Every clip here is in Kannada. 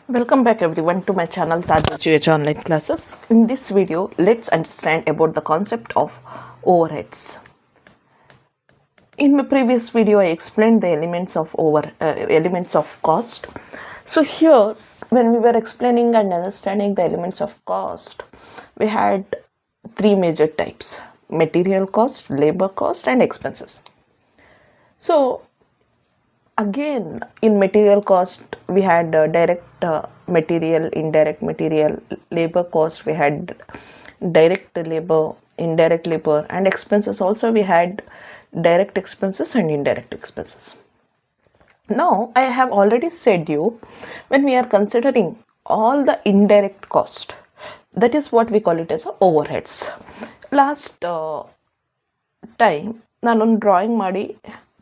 Welcome back everyone to my channel Taj Online Classes. In this video, let's understand about the concept of overheads. In my previous video, I explained the elements of cost. So here, when we were explaining and understanding the elements of cost, we had three major types: material cost, labor cost, and expenses. So again, in material cost, we had direct material, indirect material, labor cost, we had direct labor, indirect labor, and expenses also we had direct expenses and indirect expenses. Now, I have already said you, when we are considering all the indirect cost, that is what we call it as overheads. Last time ನಾನೊಂದು ಡ್ರಾಯಿಂಗ್ ಮಾಡಿ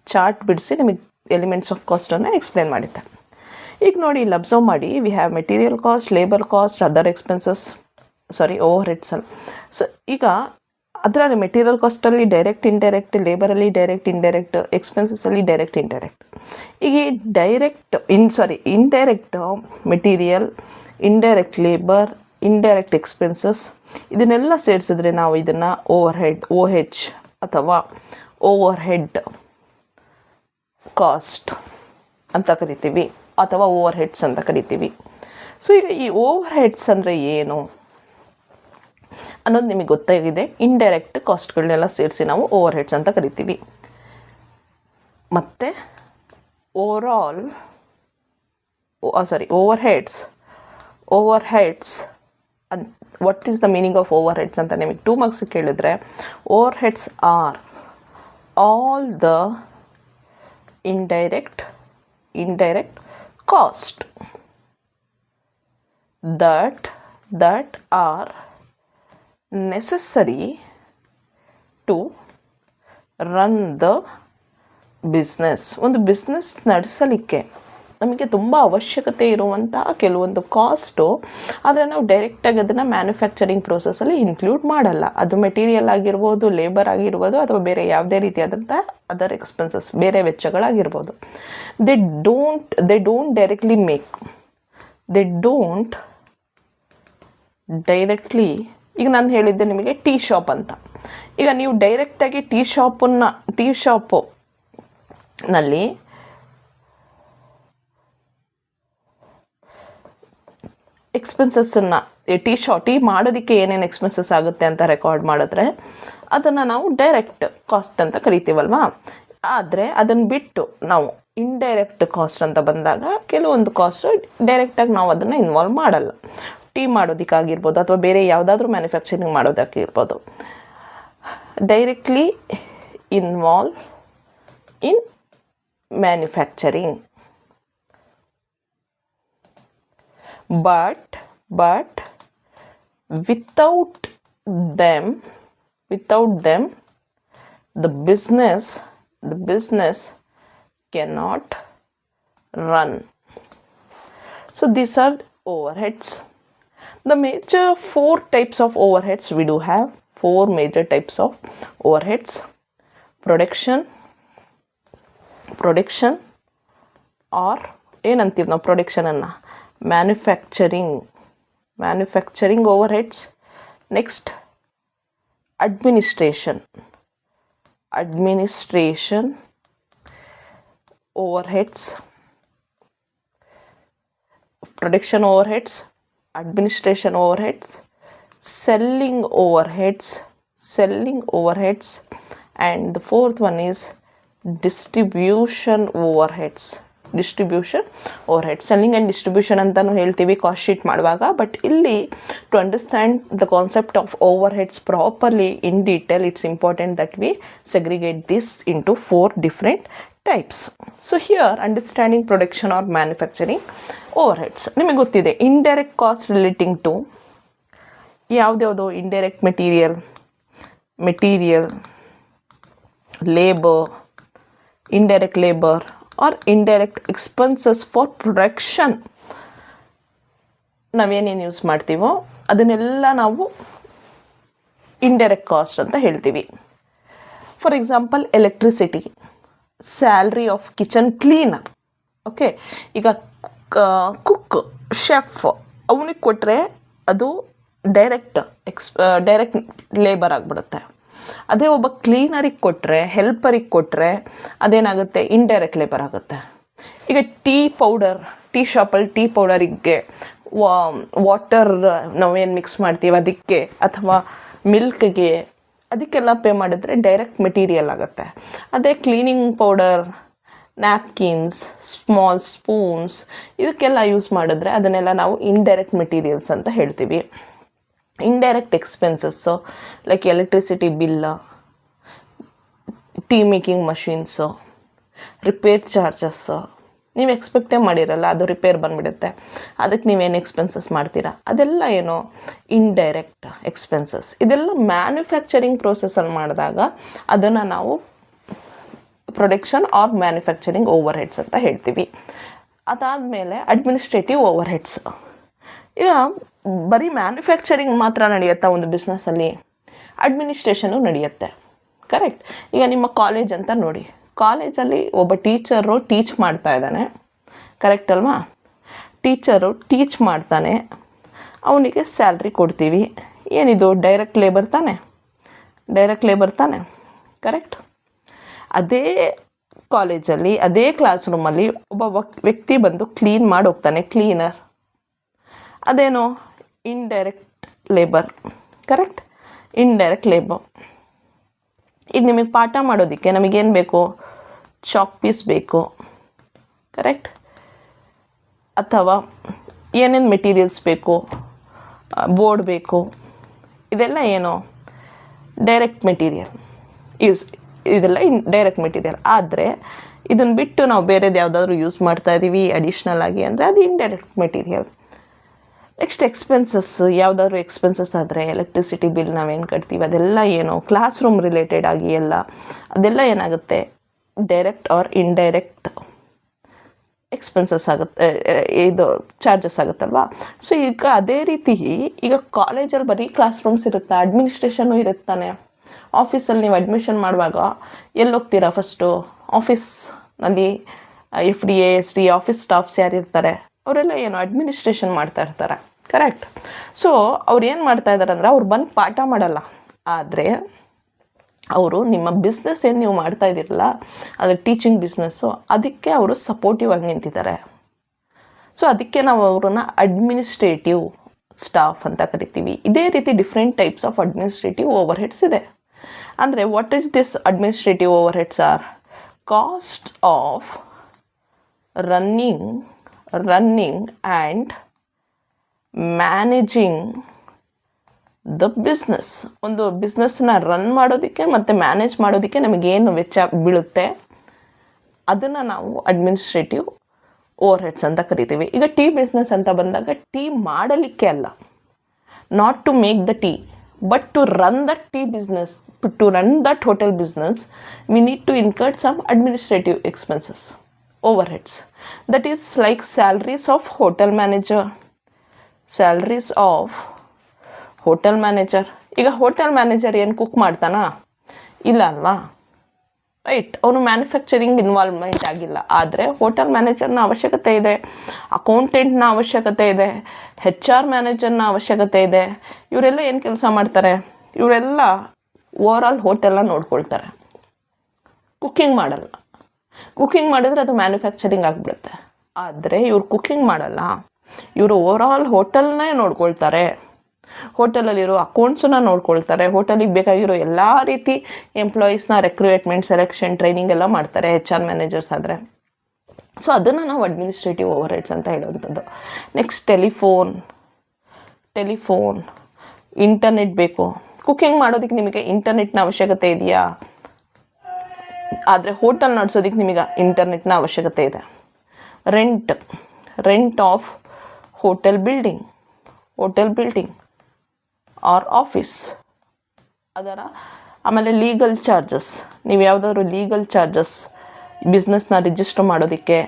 ಚಾರ್ಟ್ ಬಿಡಿಸಿ ನಿಮಗೆ ಎಲಿಮೆಂಟ್ಸ್ ಆಫ್ ಕಾಸ್ಟನ್ನು ಎಕ್ಸ್ಪ್ಲೇನ್ ಮಾಡಿದ್ದೆ. ಈಗ ನೋಡಿ, ಇಲ್ಲಿ ಅಬ್ಸರ್ವ್ ಮಾಡಿ, we have material cost, labour cost, other expenses, overheads ಅಲ್ಲಿ. ಸೊ ಈಗ ಅದರಲ್ಲಿ ಮೆಟೀರಿಯಲ್ ಕಾಸ್ಟಲ್ಲಿ ಡೈರೆಕ್ಟ್, ಇಂಡೈರೆಕ್ಟ್, ಲೇಬರಲ್ಲಿ ಡೈರೆಕ್ಟ್, ಇಂಡೈರೆಕ್ಟ್, ಎಕ್ಸ್ಪೆನ್ಸಸ್ಸಲ್ಲಿ ಡೈರೆಕ್ಟ್, ಇಂಡೈರೆಕ್ಟ್. ಈಗ indirect material, indirect labour, indirect expenses, ಇದನ್ನೆಲ್ಲ ಸೇರಿಸಿದ್ರೆ ನಾವು ಇದನ್ನು OH ಅಥವಾ ಓವರ್ ಹೆಡ್ ಕಾಸ್ಟ್ ಅಂತ ಕರಿತೀವಿ, ಅಥವಾ ಓವರ್ ಹೆಡ್ಸ್ ಅಂತ ಕರಿತೀವಿ. ಸೊ ಈಗ ಈ ಓವರ್ ಹೆಡ್ಸ್ ಅಂದರೆ ಏನು ಅನ್ನೋದು ನಿಮಗೆ ಗೊತ್ತಾಗಿದೆ. ಇಂಡೈರೆಕ್ಟ್ ಕಾಸ್ಟ್ಗಳನ್ನೆಲ್ಲ ಸೇರಿಸಿ ನಾವು ಓವರ್ ಹೆಡ್ಸ್ ಅಂತ ಕರಿತೀವಿ. ಮತ್ತು over heads what is the meaning of overheads ಅಂತ ನಿಮಗೆ 2 ಮಾರ್ಕ್ಸ್ ಕೇಳಿದ್ರೆ, over heads are all the indirect cost that are necessary to run the business. ಒಂದು ಬಿಸ್ನೆಸ್ ನಡೆಸಲಿಕ್ಕೆ ನಮಗೆ ತುಂಬ ಅವಶ್ಯಕತೆ ಇರುವಂತಹ ಕೆಲವೊಂದು ಕಾಸ್ಟು, ಆದರೆ ನಾವು ಡೈರೆಕ್ಟಾಗಿ ಅದನ್ನು ಮ್ಯಾನುಫ್ಯಾಕ್ಚರಿಂಗ್ ಪ್ರೋಸೆಸ್ಸಲ್ಲಿ ಇನ್ಕ್ಲೂಡ್ ಮಾಡಲ್ಲ. ಅದು ಮೆಟೀರಿಯಲ್ ಆಗಿರ್ಬೋದು, ಲೇಬರ್ ಆಗಿರ್ಬೋದು, ಅಥವಾ ಬೇರೆ ಯಾವುದೇ ರೀತಿಯಾದಂಥ ಅದರ್ ಎಕ್ಸ್ಪೆನ್ಸಸ್, ಬೇರೆ ವೆಚ್ಚಗಳಾಗಿರ್ಬೋದು. ದೇ ಡೋಂಟ್ ಡೈರೆಕ್ಟ್ಲಿ ಈಗ ನಾನು ಹೇಳಿದ್ದೆ ನಿಮಗೆ ಟೀ ಶಾಪ್ ಅಂತ. ಈಗ ನೀವು ಡೈರೆಕ್ಟಾಗಿ ಟೀ ಶಾಪ್ನಲ್ಲಿ ಎಕ್ಸ್ಪೆನ್ಸಸ್ಸನ್ನು ಟೀ ಮಾಡೋದಕ್ಕೆ ಏನೇನು ಎಕ್ಸ್ಪೆನ್ಸಸ್ ಆಗುತ್ತೆ ಅಂತ ರೆಕಾರ್ಡ್ ಮಾಡಿದ್ರೆ ಅದನ್ನು ನಾವು ಡೈರೆಕ್ಟ್ ಕಾಸ್ಟ್ ಅಂತ ಕರಿತೀವಲ್ವಾ. ಆದರೆ ಅದನ್ನು ಬಿಟ್ಟು ನಾವು ಇಂಡೈರೆಕ್ಟ್ ಕಾಸ್ಟ್ ಅಂತ ಬಂದಾಗ ಕೆಲವೊಂದು ಕಾಸ್ಟ್ ಡೈರೆಕ್ಟಾಗಿ ನಾವು ಅದನ್ನು ಇನ್ವಾಲ್ವ್ ಮಾಡಲ್ಲ. ಟೀ ಮಾಡೋದಕ್ಕಾಗಿರ್ಬೋದು, ಅಥವಾ ಬೇರೆ ಯಾವುದಾದ್ರೂ ಮ್ಯಾನುಫ್ಯಾಕ್ಚರಿಂಗ್ ಮಾಡೋದಕ್ಕಿರ್ಬೋದು. Directly involve in manufacturing. But without them, the business cannot run. So these are overheads. The major 4 types of overheads we do have. 4 major types of overheads. Production or ಏನಂತೀವಿ ನಾವು ಪ್ರೊಡಕ್ಷನನ್ನು, manufacturing overheads. Next administration overheads, production overheads, administration overheads, selling overheads, and the 4th one is distribution overheads. Selling and distribution ಅಂತಲೂ ಹೇಳ್ತೀವಿ ಕಾಸ್ಟ್ ಶೀಟ್ ಮಾಡುವಾಗ. ಬಟ್ ಇಲ್ಲಿ to understand the concept of overheads properly in detail, it's important that we segregate this into 4 different types. So here understanding production or manufacturing overheads. ನಿಮಗೆ ಗೊತ್ತಿದೆ ಇಂಡೈರೆಕ್ಟ್ ಕಾಸ್ಟ್ ರಿಲೇಟಿಂಗ್ ಟು ಯಾವುದ್ಯಾವುದು? Indirect material, labour, indirect labor or indirect expenses for production. ನಾವೇನೇನು ಯೂಸ್ ಮಾಡ್ತೀವೋ ಅದನ್ನೆಲ್ಲ ನಾವು ಇಂಡೈರೆಕ್ಟ್ ಕಾಸ್ಟ್ ಅಂತ ಹೇಳ್ತೀವಿ. For example electricity, salary of kitchen cleaner. Okay, ಈಗ ಕುಕ್ ಶೆಫ್ ಅವನಿಗೆ ಕೊಟ್ಟರೆ ಅದು ಡೈರೆಕ್ಟ್ ಲೇಬರ್ ಆಗಿಬಿಡುತ್ತೆ. ಅದೇ ಒಬ್ಬ ಕ್ಲೀನರಿಗೆ ಕೊಟ್ಟರೆ, ಹೆಲ್ಪರಿಗೆ ಕೊಟ್ಟರೆ ಅದೇನಾಗುತ್ತೆ, ಇಂಡೈರೆಕ್ಟ್ ಲೇಬರ್ ಆಗುತ್ತೆ. ಈಗ ಟೀ ಶಾಪಲ್ಲಿ ಟೀ ಪೌಡರಿಗೆ ವಾಟರ್ ನಾವೇನು ಮಿಕ್ಸ್ ಮಾಡ್ತೀವಿ ಅದಕ್ಕೆ, ಅಥವಾ ಮಿಲ್ಕ್ಗೆ, ಅದಕ್ಕೆಲ್ಲ ಪೇ ಮಾಡಿದ್ರೆ ಡೈರೆಕ್ಟ್ ಮೆಟೀರಿಯಲ್ ಆಗುತ್ತೆ. ಅದೇ cleaning powder, napkins, small spoons ಇದಕ್ಕೆಲ್ಲ ಯೂಸ್ ಮಾಡಿದ್ರೆ ಅದನ್ನೆಲ್ಲ ನಾವು ಇಂಡೈರೆಕ್ಟ್ ಮೆಟೀರಿಯಲ್ಸ್ ಅಂತ ಹೇಳ್ತೀವಿ. ಇಂಡೈರೆಕ್ಟ್ ಎಕ್ಸ್ಪೆನ್ಸಸ್ಸು ಲೈಕ್ ಎಲೆಕ್ಟ್ರಿಸಿಟಿ ಬಿಲ್ಲ, tea making machines, repair charges, ನೀವು ಎಕ್ಸ್ಪೆಕ್ಟೇ ಮಾಡಿರಲ್ಲ, ಅದು ರಿಪೇರ್ ಬಂದುಬಿಡುತ್ತೆ, ಅದಕ್ಕೆ ನೀವೇನು ಎಕ್ಸ್ಪೆನ್ಸಸ್ ಮಾಡ್ತೀರಾ, ಅದೆಲ್ಲ ಏನು ಇಂಡೈರೆಕ್ಟ್ ಎಕ್ಸ್ಪೆನ್ಸಸ್. ಇದೆಲ್ಲ ಮ್ಯಾನುಫ್ಯಾಕ್ಚರಿಂಗ್ ಪ್ರೋಸೆಸಲ್ಲಿ ಮಾಡಿದಾಗ ಅದನ್ನು ನಾವು production or manufacturing overheads ಅಂತ ಹೇಳ್ತೀವಿ. ಅದಾದಮೇಲೆ ಅಡ್ಮಿನಿಸ್ಟ್ರೇಟಿವ್ ಓವರ್ ಹೆಡ್ಸ್. ಈಗ ಬರೀ ಮ್ಯಾನುಫ್ಯಾಕ್ಚರಿಂಗ್ ಮಾತ್ರ ನಡೆಯುತ್ತಾ ಒಂದು ಬಿಸ್ನೆಸ್ಸಲ್ಲಿ? ಅಡ್ಮಿನಿಸ್ಟ್ರೇಷನು ನಡೆಯುತ್ತೆ, ಕರೆಕ್ಟ್. ಈಗ ನಿಮ್ಮ ಕಾಲೇಜ್ ಅಂತ ನೋಡಿ, ಕಾಲೇಜಲ್ಲಿ ಒಬ್ಬ ಟೀಚರು ಟೀಚ್ ಮಾಡ್ತಾ ಇದ್ದಾನೆ, ಕರೆಕ್ಟ್ ಅಲ್ವಾ? ಟೀಚರು ಟೀಚ್ ಮಾಡ್ತಾನೆ, ಅವನಿಗೆ ಸ್ಯಾಲ್ರಿ ಕೊಡ್ತೀವಿ. ಏನಿದು ಡೈರೆಕ್ಟ್ ಲೇಬರ್ ತಾನೆ, ಕರೆಕ್ಟ್. ಅದೇ ಕಾಲೇಜಲ್ಲಿ, ಅದೇ ಕ್ಲಾಸ್ ರೂಮಲ್ಲಿ ಒಬ್ಬ ವ್ಯಕ್ತಿ ಬಂದು ಕ್ಲೀನ್ ಮಾಡಿ ಹೋಗ್ತಾನೆ, ಕ್ಲೀನರ್. ಅದೇನು indirect labour, correct, indirect labour. ಈಗ ನಿಮಗೆ ಪಾಠ ಮಾಡೋದಕ್ಕೆ ನಮಗೇನು ಬೇಕು? ಚಾಕ್ ಪೀಸ್ ಬೇಕು, ಕರೆಕ್ಟ್. ಅಥವಾ ಏನೇನು ಮೆಟೀರಿಯಲ್ಸ್ ಬೇಕು, ಬೋರ್ಡ್ ಬೇಕು, ಇದೆಲ್ಲ ಏನು ಡೈರೆಕ್ಟ್ ಮೆಟೀರಿಯಲ್ ಇದೆಲ್ಲ ಡೈರೆಕ್ಟ್ ಮೆಟೀರಿಯಲ್. ಆದರೆ ಇದನ್ನು ಬಿಟ್ಟು ನಾವು ಬೇರೆದು ಯಾವುದಾದ್ರೂ ಯೂಸ್ ಮಾಡ್ತಾ ಇದ್ದೀವಿ ಅಡಿಷ್ನಲ್ ಆಗಿ ಅಂದರೆ ಅದು ಇಂಡೈರೆಕ್ಟ್ ಮೆಟೀರಿಯಲ್. ನೆಕ್ಸ್ಟ್ ಎಕ್ಸ್ಪೆನ್ಸಸ್, ಯಾವುದಾದ್ರೂ ಎಕ್ಸ್ಪೆನ್ಸಸ್ ಆದರೆ ಎಲೆಕ್ಟ್ರಿಸಿಟಿ ಬಿಲ್ ನಾವೇನು ಕಟ್ತೀವಿ ಅದೆಲ್ಲ ಏನು ಕ್ಲಾಸ್ ರೂಮ್ ರಿಲೇಟೆಡ್ ಆಗಿ ಎಲ್ಲ ಅದೆಲ್ಲ ಏನಾಗುತ್ತೆ, ಡೈರೆಕ್ಟ್ ಆರ್ ಇಂಡೈರೆಕ್ಟ್ ಎಕ್ಸ್ಪೆನ್ಸಸ್ ಆಗುತ್ತೆ, ಇದು ಚಾರ್ಜಸ್ ಆಗುತ್ತಲ್ವಾ. ಸೊ ಈಗ ಅದೇ ರೀತಿ ಈಗ ಕಾಲೇಜಲ್ಲಿ ಬರೀ ಕ್ಲಾಸ್ ರೂಮ್ಸ್ ಇರುತ್ತೆ, ಅಡ್ಮಿನಿಸ್ಟ್ರೇಷನ್ನು ಇರುತ್ತಾನೆ. ಆಫೀಸಲ್ಲಿ ನೀವು ಅಡ್ಮಿಷನ್ ಮಾಡುವಾಗ ಎಲ್ಲಿ ಹೋಗ್ತೀರಾ? ಫಸ್ಟು ಆಫೀಸ್ನಲ್ಲಿ FD ASD ಆಫೀಸ್ ಸ್ಟಾಫ್ಸ್ ಯಾರು ಇರ್ತಾರೆ ಅವರೆಲ್ಲ ಏನು ಅಡ್ಮಿನಿಸ್ಟ್ರೇಷನ್ ಮಾಡ್ತಾ ಇರ್ತಾರೆ, ಕರೆಕ್ಟ್. ಸೊ ಅವ್ರು ಏನು ಮಾಡ್ತಾ ಇದ್ದಾರೆ ಅಂದರೆ ಅವ್ರು ಬಂದು ಪಾಠ ಮಾಡಲ್ಲ, ಆದರೆ ಅವರು ನಿಮ್ಮ ಬಿಸ್ನೆಸ್ ಏನು ನೀವು ಮಾಡ್ತಾ ಇದ್ದೀರಲ್ಲ ಅದು ಟೀಚಿಂಗ್ ಬಿಸ್ನೆಸ್ಸು, ಅದಕ್ಕೆ ಅವರು ಸಪೋರ್ಟಿವ್ ಆಗಿ ನಿಂತಿದ್ದಾರೆ. ಸೊ ಅದಕ್ಕೆ ನಾವು ಅವ್ರನ್ನ ಅಡ್ಮಿನಿಸ್ಟ್ರೇಟಿವ್ ಸ್ಟಾಫ್ ಅಂತ ಕರಿತೀವಿ. ಇದೇ ರೀತಿ different types of administrative over heads ಇದೆ. ಅಂದರೆ what is this administrative over heads R cost of running and managing the business. ಒಂದು ಬಿಸ್ನೆಸ್ನ ರನ್ ಮಾಡೋದಕ್ಕೆ ಮತ್ತು ಮ್ಯಾನೇಜ್ ಮಾಡೋದಕ್ಕೆ ನಮಗೇನು ವೆಚ್ಚ ಬೀಳುತ್ತೆ ಅದನ್ನು ನಾವು ಅಡ್ಮಿನಿಸ್ಟ್ರೇಟಿವ್ ಓವರ್ ಹೆಡ್ಸ್ ಅಂತ ಕರಿತೀವಿ. ಈಗ ಟೀ ಬಿಸ್ನೆಸ್ ಅಂತ ಬಂದಾಗ ಟೀ ಮಾಡಲಿಕ್ಕೆ ಅಲ್ಲ, not to make the tea, but to run the tea business, to run that hotel business we need to incur some administrative expenses overheads. That is like salaries of hotel manager. ಈಗ ಹೋಟೆಲ್ ಮ್ಯಾನೇಜರ್ ಏನು ಕುಕ್ ಮಾಡ್ತಾನಾ? ಇಲ್ಲ ಅಲ್ವಾ, ರೈಟ್. ಅವನು ಮ್ಯಾನುಫ್ಯಾಕ್ಚರಿಂಗ್ ಇನ್ವಾಲ್ವ್ಮೆಂಟ್ ಆಗಿಲ್ಲ. ಆದರೆ ಹೋಟೆಲ್ ಮ್ಯಾನೇಜರ್ನ ಅವಶ್ಯಕತೆ ಇದೆ, ಅಕೌಂಟೆಂಟ್ನ ಅವಶ್ಯಕತೆ ಇದೆ, HR ಮ್ಯಾನೇಜರ್ನ ಅವಶ್ಯಕತೆ ಇದೆ. ಇವರೆಲ್ಲ ಏನು ಕೆಲಸ ಮಾಡ್ತಾರೆ? ಇವರೆಲ್ಲ ಓವರ್ ಆಲ್ ಹೋಟೆಲ್ನ ನೋಡ್ಕೊಳ್ತಾರೆ, ಕುಕ್ಕಿಂಗ್ ಮಾಡಲ್ಲ. ಕುಕ್ಕಿಂಗ್ ಮಾಡಿದ್ರೆ ಅದು ಮ್ಯಾನುಫ್ಯಾಕ್ಚರಿಂಗ್ ಆಗಿಬಿಡುತ್ತೆ. ಆದರೆ ಇವ್ರು ಕುಕ್ಕಿಂಗ್ ಮಾಡಲ್ಲ, ಇವರು ಓವರ್ ಆಲ್ ಹೋಟೆಲ್ನೇ ನೋಡ್ಕೊಳ್ತಾರೆ, ಹೋಟೆಲಲ್ಲಿರೋ ಅಕೌಂಟ್ಸನ್ನ ನೋಡ್ಕೊಳ್ತಾರೆ, ಹೋಟೆಲಿಗೆ ಬೇಕಾಗಿರೋ ಎಲ್ಲ ರೀತಿ ಎಂಪ್ಲಾಯೀಸ್ನ ರೆಕ್ರೂಟ್ಮೆಂಟ್, ಸೆಲೆಕ್ಷನ್, ಟ್ರೈನಿಂಗ್ ಎಲ್ಲ ಮಾಡ್ತಾರೆ HR ಮ್ಯಾನೇಜರ್ಸ್ ಆದರೆ. ಸೊ ಅದನ್ನು ನಾವು ಅಡ್ಮಿನಿಸ್ಟ್ರೇಟಿವ್ ಓವರ್ ಹೆಡ್ಸ್ ಅಂತ ಹೇಳುವಂಥದ್ದು. ನೆಕ್ಸ್ಟ್ ಟೆಲಿಫೋನ್, ಇಂಟರ್ನೆಟ್ ಬೇಕು. ಕುಕ್ಕಿಂಗ್ ಮಾಡೋದಕ್ಕೆ ನಿಮಗೆ ಇಂಟರ್ನೆಟ್ನ ಅವಶ್ಯಕತೆ ಇದೆಯಾ? ಆದರೆ ಹೋಟೆಲ್ ನಡೆಸೋದಕ್ಕೆ ನಿಮಗೆ ಇಂಟರ್ನೆಟ್ನ ಅವಶ್ಯಕತೆ ಇದೆ. Rent of hotel building or office ಅದರ. ಆಮೇಲೆ ಲೀಗಲ್ ಚಾರ್ಜಸ್, ನೀವು ಯಾವುದಾದ್ರು ಲೀಗಲ್ ಚಾರ್ಜಸ್ ಬಿಸ್ನೆಸ್ನ ರಿಜಿಸ್ಟರ್ ಮಾಡೋದಕ್ಕೆ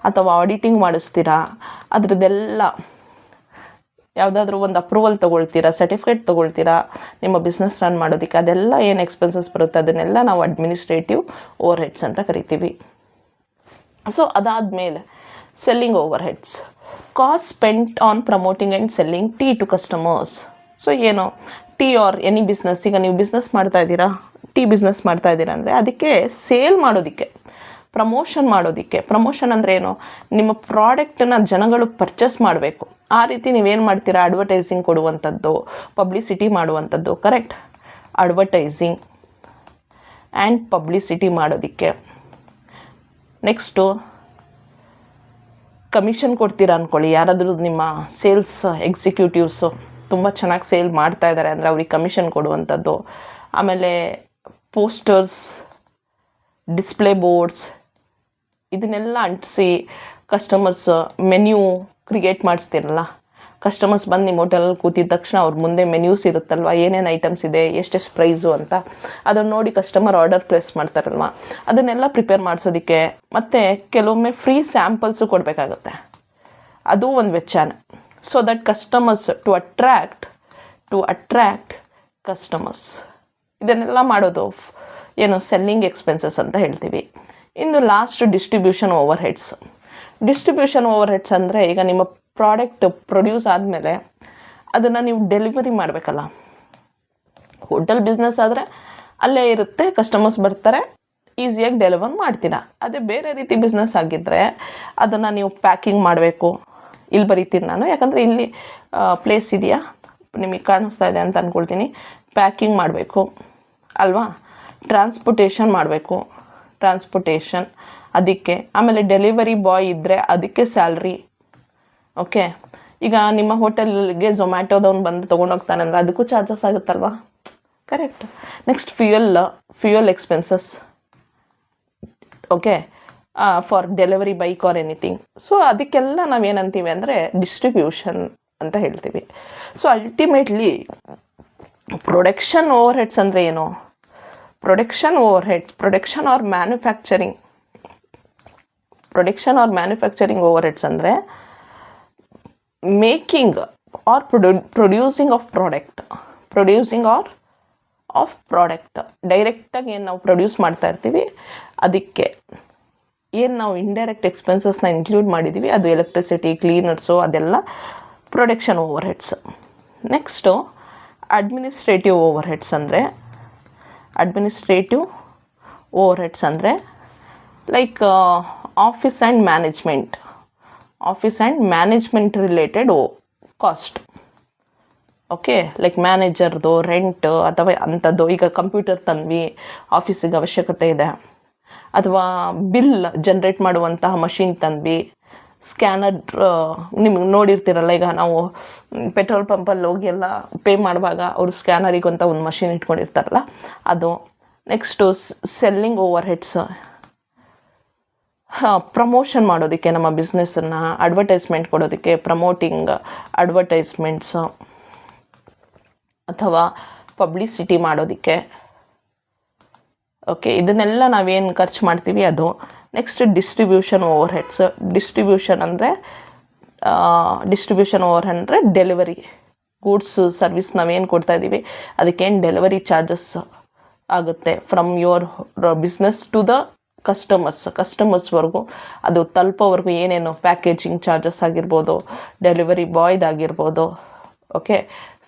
ಅಥವಾ ಆಡಿಟಿಂಗ್ ಮಾಡಿಸ್ತೀರಾ, ಅದರದ್ದೆಲ್ಲ ಯಾವುದಾದ್ರೂ ಒಂದು ಅಪ್ರೂವಲ್ ತೊಗೊಳ್ತೀರಾ, ಸರ್ಟಿಫಿಕೇಟ್ ತೊಗೊಳ್ತೀರಾ ನಿಮ್ಮ ಬಿಸ್ನೆಸ್ ರನ್ ಮಾಡೋದಕ್ಕೆ, ಅದೆಲ್ಲ ಏನು ಎಕ್ಸ್ಪೆನ್ಸಸ್ ಬರುತ್ತೆ ಅದನ್ನೆಲ್ಲ ನಾವು ಅಡ್ಮಿನಿಸ್ಟ್ರೇಟಿವ್ ಓವರ್ ಹೆಡ್ಸ್ ಅಂತ ಕರಿತೀವಿ. ಸೊ ಅದಾದಮೇಲೆ selling overheads, cost spent on promoting and selling tea to customers. So ಏನು ಟೀ ಆರ್ ಎನಿ ಬಿಸ್ನೆಸ್, ಈಗ ನೀವು ಬಿಸ್ನೆಸ್ ಮಾಡ್ತಾ ಇದ್ದೀರಾ, ಟೀ ಬಿಸ್ನೆಸ್ ಮಾಡ್ತಾ ಇದ್ದೀರಾ ಅಂದರೆ ಅದಕ್ಕೆ ಸೇಲ್ ಮಾಡೋದಕ್ಕೆ, ಪ್ರಮೋಷನ್ ಮಾಡೋದಕ್ಕೆ. ಪ್ರಮೋಷನ್ ಅಂದರೆ ಏನು, ನಿಮ್ಮ ಪ್ರಾಡಕ್ಟನ್ನು ಜನಗಳು ಪರ್ಚೇಸ್ ಮಾಡಬೇಕು. ಆ ರೀತಿ ನೀವೇನು ಮಾಡ್ತೀರಾ, ಅಡ್ವರ್ಟೈಸಿಂಗ್ ಕೊಡುವಂಥದ್ದು, ಪಬ್ಲಿಸಿಟಿ ಮಾಡುವಂಥದ್ದು. ಕರೆಕ್ಟ್, ಅಡ್ವರ್ಟೈಸಿಂಗ್ ಆ್ಯಂಡ್ ಪಬ್ಲಿಸಿಟಿ ಮಾಡೋದಕ್ಕೆ. ನೆಕ್ಸ್ಟು ಕಮಿಷನ್ ಕೊಡ್ತೀರಾ ಅಂದ್ಕೊಳ್ಳಿ, ಯಾರಾದರೂ ನಿಮ್ಮ ಸೇಲ್ಸ್ ಎಕ್ಸಿಕ್ಯೂಟಿವ್ಸು ತುಂಬ ಚೆನ್ನಾಗಿ ಸೇಲ್ ಮಾಡ್ತಾ ಇದ್ದಾರೆ ಅಂದರೆ ಅವ್ರಿಗೆ ಕಮಿಷನ್ ಕೊಡುವಂಥದ್ದು. ಆಮೇಲೆ ಪೋಸ್ಟರ್ಸ್, ಡಿಸ್ಪ್ಲೇ ಬೋರ್ಡ್ಸ್ ಇದನ್ನೆಲ್ಲ ಅಂಟಿಸಿ ಕಸ್ಟಮರ್ಸ್ ಮೆನ್ಯೂ ಕ್ರಿಯೇಟ್ ಮಾಡಿಸ್ತೀರಲ್ಲ, ಕಸ್ಟಮರ್ಸ್ ಬಂದು ನಿಮ್ಮ ಹೋಟೆಲಲ್ಲಿ ಕೂತಿದ ತಕ್ಷಣ ಅವ್ರ ಮುಂದೆ ಮೆನ್ಯೂಸ್ ಇರುತ್ತಲ್ವ, ಏನೇನು ಐಟಮ್ಸ್ ಇದೆ, ಎಷ್ಟೆಷ್ಟು ಪ್ರೈಸು ಅಂತ ಅದನ್ನು ನೋಡಿ ಕಸ್ಟಮರ್ ಆರ್ಡರ್ ಪ್ಲೇಸ್ ಮಾಡ್ತಾರಲ್ವ, ಅದನ್ನೆಲ್ಲ ಪ್ರಿಪೇರ್ ಮಾಡಿಸೋದಕ್ಕೆ. ಮತ್ತು ಕೆಲವೊಮ್ಮೆ ಫ್ರೀ ಸ್ಯಾಂಪಲ್ಸು ಕೊಡಬೇಕಾಗುತ್ತೆ, ಅದು ಒಂದು ವೆಚ್ಚನೇ. So that customers to attract customers, ಇದನ್ನೆಲ್ಲ ಮಾಡೋದು ಏನು ಸೆಲ್ಲಿಂಗ್ ಎಕ್ಸ್ಪೆನ್ಸಸ್ ಅಂತ ಹೇಳ್ತೀವಿ. ಇನ್ನು last distribution overheads. Distribution overheads ಅಂದರೆ ಈಗ ನಿಮ್ಮ ಪ್ರಾಡಕ್ಟ್ ಪ್ರೊಡ್ಯೂಸ್ ಆದಮೇಲೆ ಅದನ್ನು ನೀವು ಡೆಲಿವರಿ ಮಾಡಬೇಕಲ್ಲ. ಹೋಟೆಲ್ ಬಿಸ್ನೆಸ್ ಆದರೆ ಅಲ್ಲೇ ಇರುತ್ತೆ, ಕಸ್ಟಮರ್ಸ್ ಬರ್ತಾರೆ, ಈಸಿಯಾಗಿ ಡೆಲಿವರ್ ಮಾಡ್ತೀರಾ. ಅದೇ ಬೇರೆ ರೀತಿ ಬಿಸ್ನೆಸ್ ಆಗಿದ್ದರೆ ಅದನ್ನು ನೀವು ಪ್ಯಾಕಿಂಗ್ ಮಾಡಬೇಕು. ಇಲ್ಲಿ ಬರೀತೀನಿ ನಾನು, ಯಾಕಂದರೆ ಇಲ್ಲಿ ಪ್ಲೇಸ್ ಇದೆಯಾ ನಿಮಗೆ ಕಾಣಿಸ್ತಾ ಇದೆ ಅಂತ ಅಂದ್ಕೊಳ್ತೀನಿ. ಪ್ಯಾಕಿಂಗ್ ಮಾಡಬೇಕು ಅಲ್ವಾ, ಟ್ರಾನ್ಸ್ಪೋರ್ಟೇಷನ್ ಮಾಡಬೇಕು, ಟ್ರಾನ್ಸ್ಪೋರ್ಟೇಷನ್ ಅದಕ್ಕೆ. ಆಮೇಲೆ ಡೆಲಿವರಿ ಬಾಯ್ ಇದ್ದರೆ ಅದಕ್ಕೆ ಸ್ಯಾಲ್ರಿ. ಓಕೆ, ಈಗ ನಿಮ್ಮ ಹೋಟೆಲ್ಗೆ ಝೊಮ್ಯಾಟೋದವ್ನು ಬಂದು ತೊಗೊಂಡೋಗ್ತಾನೆ ಅಂದರೆ ಅದಕ್ಕೂ ಚಾರ್ಜಸ್ ಆಗುತ್ತಲ್ವಾ. Correct. Next fuel expenses. Okay, for delivery bike or anything. So ಅದಕ್ಕೆಲ್ಲ ನಾವೇನಂತೀವಿ ಅಂದರೆ ಡಿಸ್ಟ್ರಿಬ್ಯೂಷನ್ ಅಂತ ಹೇಳ್ತೀವಿ. So ultimately production overheads ಅಂದರೆ ಏನು, production overheads, production or manufacturing overheads ಅಂದರೆ making or producing of product ಡೈರೆಕ್ಟಾಗಿ ಏನು ನಾವು ಪ್ರೊಡ್ಯೂಸ್ ಮಾಡ್ತಾ ಇರ್ತೀವಿ ಅದಕ್ಕೆ ಏನು ನಾವು ಇಂಡೈರೆಕ್ಟ್ ಎಕ್ಸ್ಪೆನ್ಸಸ್ನ ಇನ್ಕ್ಲೂಡ್ ಮಾಡಿದ್ದೀವಿ, ಅದು ಎಲೆಕ್ಟ್ರಿಸಿಟಿ, ಕ್ಲೀನರ್ಸು, ಅದೆಲ್ಲ production overheads. Next administrative overheads ಅಂದರೆ like office and management related cost. Okay, like ಮ್ಯಾನೇಜರ್ದು ರೆಂಟ್ ಅಥವಾ ಅಂಥದ್ದು. ಈಗ ಕಂಪ್ಯೂಟರ್ ತಂದ್ವಿ, ಆಫೀಸಿಗೆ ಅವಶ್ಯಕತೆ ಇದೆ, ಅಥವಾ ಬಿಲ್ ಜನ್ರೇಟ್ ಮಾಡುವಂತಹ ಮಷಿನ್ ತಂದ್ವಿ, ಸ್ಕ್ಯಾನರ್ ನಿಮ್ಗೆ ನೋಡಿರ್ತೀರಲ್ಲ, ಈಗ ನಾವು ಪೆಟ್ರೋಲ್ ಪಂಪಲ್ಲಿ ಹೋಗಿ ಎಲ್ಲ ಪೇ ಮಾಡುವಾಗ ಅವರು ಸ್ಕ್ಯಾನರಿಗಂತ ಒಂದು ಮಷಿನ್ ಇಟ್ಕೊಂಡಿರ್ತಾರಲ್ಲ ಅದು. Next selling overheads, promotion ಮಾಡೋದಕ್ಕೆ, ನಮ್ಮ ಬಿಸ್ನೆಸ್ಸನ್ನು ಅಡ್ವರ್ಟೈಸ್ಮೆಂಟ್ ಕೊಡೋದಕ್ಕೆ, ಪ್ರಮೋಟಿಂಗ್ ಅಡ್ವರ್ಟೈಸ್ಮೆಂಟ್ಸ್ ಅಥವಾ ಪಬ್ಲಿಸಿಟಿ ಮಾಡೋದಕ್ಕೆ. ಓಕೆ, ಇದನ್ನೆಲ್ಲ ನಾವೇನು ಖರ್ಚು ಮಾಡ್ತೀವಿ ಅದು. Next distribution overheads. Distribution over ಅಂದರೆ ಡೆಲಿವರಿ ಗೂಡ್ಸ್ ಸರ್ವಿಸ್ ನಾವೇನು ಕೊಡ್ತಾ ಇದ್ದೀವಿ ಅದಕ್ಕೇನು ಡೆಲಿವರಿ ಚಾರ್ಜಸ್ ಆಗುತ್ತೆ from your business to the ಕಸ್ಟಮರ್ಸ್ವರೆಗೂ, ಅದು ತಲುಪೋವರೆಗೂ ಏನೇನು ಪ್ಯಾಕೇಜಿಂಗ್ ಚಾರ್ಜಸ್ ಆಗಿರ್ಬೋದು, ಡೆಲಿವರಿ ಬಾಯ್ದಾಗಿರ್ಬೋದು, ಓಕೆ,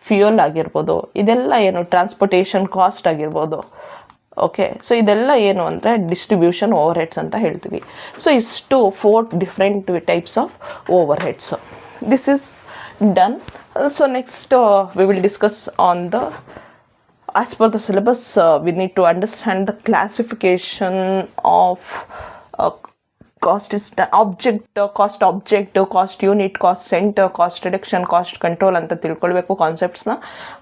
ಫ್ಯೂಯಲ್ ಆಗಿರ್ಬೋದು, ಇದೆಲ್ಲ ಏನು ಟ್ರಾನ್ಸ್ಪೋರ್ಟೇಷನ್ ಕಾಸ್ಟ್ ಆಗಿರ್ಬೋದು. ಓಕೆ, ಸೊ ಇದೆಲ್ಲ ಏನು ಅಂದರೆ ಡಿಸ್ಟ್ರಿಬ್ಯೂಷನ್ ಓವರ್ ಹೆಡ್ಸ್ ಅಂತ ಹೇಳ್ತೀವಿ. ಸೊ ಇಷ್ಟು 4 different types of over heads. This is done. So next we will discuss on the as per the syllabus. We need to understand the classification of cost object, cost unit, cost center, cost reduction, cost control ಅಂತ ತಿಳ್ಕೊಳ್ಬೇಕು ಕಾನ್ಸೆಪ್ಟ್ಸ್ನ.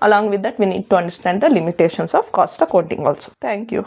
Along with that we need to understand the limitations of cost accounting also. Thank you.